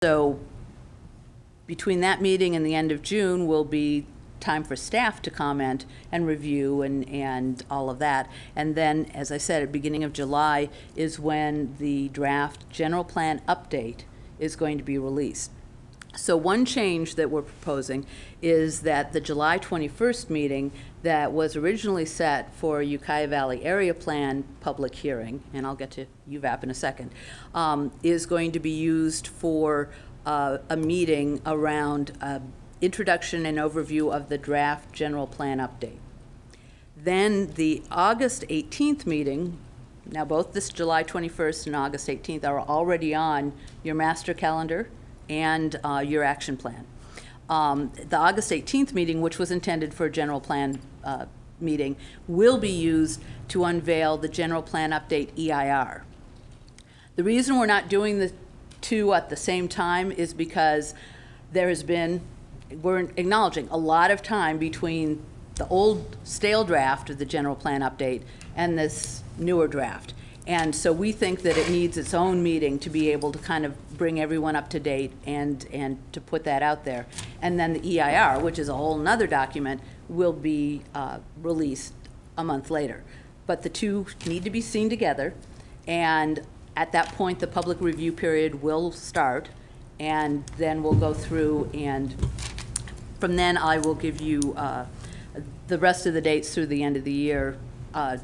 So between that meeting and the end of June will be time for staff to comment and review and all of that. And then, as I said, at the beginning of July is when the draft general plan update is going to be released. So one change that we're proposing is that the July 21st meeting that was originally set for Ukiah Valley Area Plan public hearing, and I'll get to UVAP in a second, is going to be used for a meeting around introduction and overview of the draft general plan update. Then the August 18th meeting, now both this July 21st and August 18th are already on your master calendar and your action plan. The August 18th meeting, which was intended for a general plan meeting, will be used to unveil the general plan update EIR. The reason we're not doing the two at the same time is because there has been, we're acknowledging, a lot of time between the old stale draft of the general plan update and this newer draft. And so we think that it needs its own meeting to be able to kind of bring everyone up to date and to put that out there. And then the EIR, which is a whole nother document, will be released a month later. But the two need to be seen together, and at that point the public review period will start, and then we'll go through, and from then I will give you the rest of the dates through the end of the year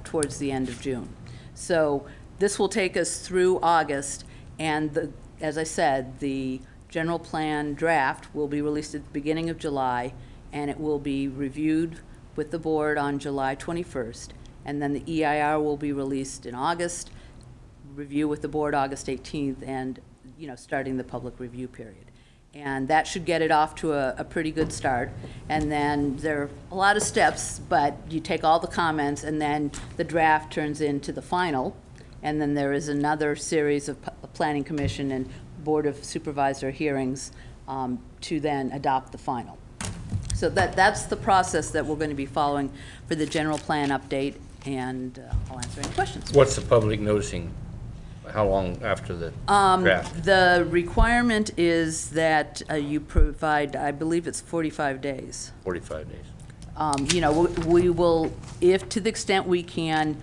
towards the end of June. So this will take us through August, and as I said, the general plan draft will be released at the beginning of July, and it will be reviewed with the board on July 21st, and then the EIR will be released in August, review with the board August 18th, and starting the public review period. And that should get it off to a pretty good start. And then there are a lot of steps, but you take all the comments, and then the draft turns into the final. And then there is another series of Planning Commission and Board of Supervisor hearings to then adopt the final. So that's the process that we're going to be following for the general plan update, and I'll answer any questions. What's the public noticing? How long after the draft? The requirement is that you provide, I believe it's 45 days. 45 days. We will, if to the extent we can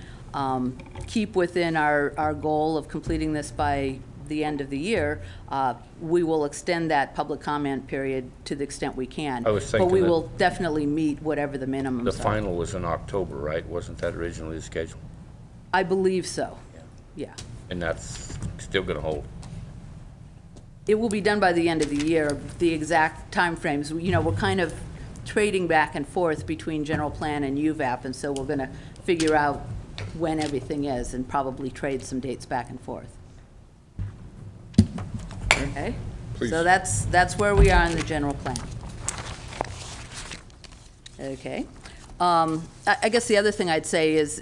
keep within our goal of completing this by the end of the year, we will extend that public comment period to the extent we can. I was thinking but we will definitely meet whatever the minimums are. The final was in October, right? Wasn't that originally the schedule? I believe so. Yeah. And that's still going to hold? It will be done by the end of the year. The exact time frames, we're kind of trading back and forth between general plan and UVAP, and so we're going to figure out when everything is and probably trade some dates back and forth. Okay? Please. So that's where we are in the general plan. Okay. I guess the other thing I'd say is,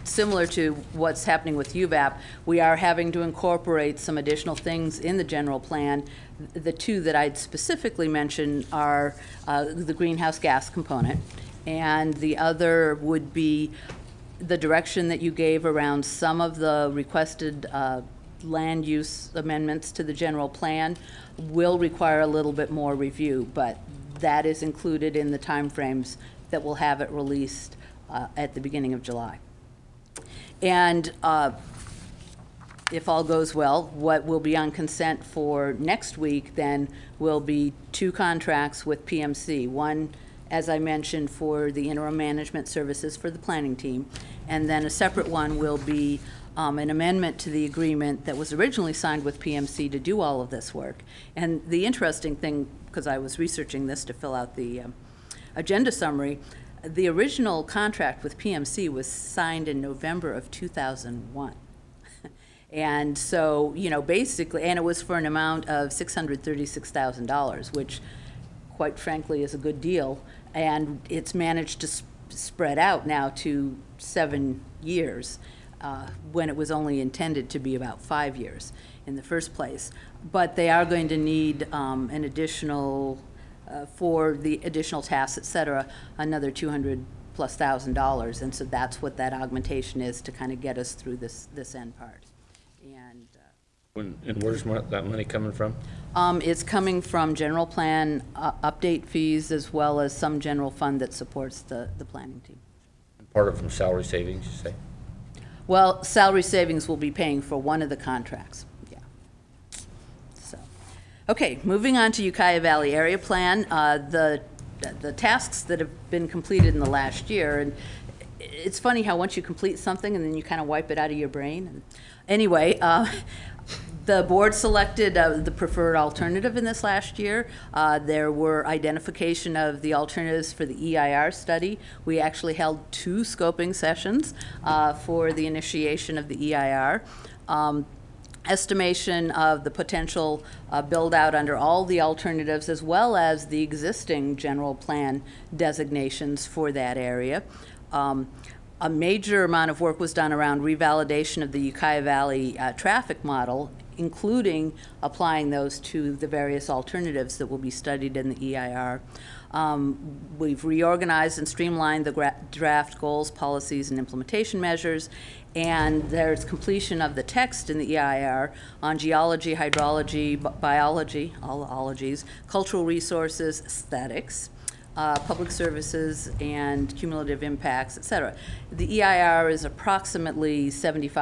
similar to what's happening with UVAP, we are having to incorporate some additional things in the general plan. The two that I'd specifically mention are the greenhouse gas component, and the other would be the direction that you gave around some of the requested land use amendments to the general plan will require a little bit more review, but that is included in the timeframes that we'll have it released at the beginning of July. And if all goes well, what will be on consent for next week then will be 2 contracts with PMC. One, as I mentioned, for the interim management services for the planning team, and then a separate one will be an amendment to the agreement that was originally signed with PMC to do all of this work. And the interesting thing, because I was researching this to fill out the agenda summary, the original contract with PMC was signed in November of 2001. And so, basically, and it was for an amount of $636,000, which quite frankly is a good deal. And it's managed to spread out now to 7 years, when it was only intended to be about 5 years in the first place. But they are going to need an additional, for the additional tasks, et cetera, another $200,000+, and so that's what that augmentation is to kind of get us through this end part. And And where's that money coming from? It's coming from general plan update fees, as well as some general fund that supports the planning team. Part of it from salary savings, you say? Well, salary savings will be paying for one of the contracts, yeah. So, okay, moving on to Ukiah Valley Area Plan, the tasks that have been completed in the last year, and it's funny how once you complete something and then you kind of wipe it out of your brain. And anyway, the board selected the preferred alternative in this last year. There were identification of the alternatives for the EIR study. We actually held 2 scoping sessions for the initiation of the EIR. Estimation of the potential build-out under all the alternatives, as well as the existing general plan designations for that area. A major amount of work was done around revalidation of the Ukiah Valley traffic model, including applying those to the various alternatives that will be studied in the EIR. We've reorganized and streamlined the draft goals, policies, and implementation measures, and there's completion of the text in the EIR on geology, hydrology, biology, all the ologies, cultural resources, aesthetics, public services, and cumulative impacts, et cetera. The EIR is approximately 75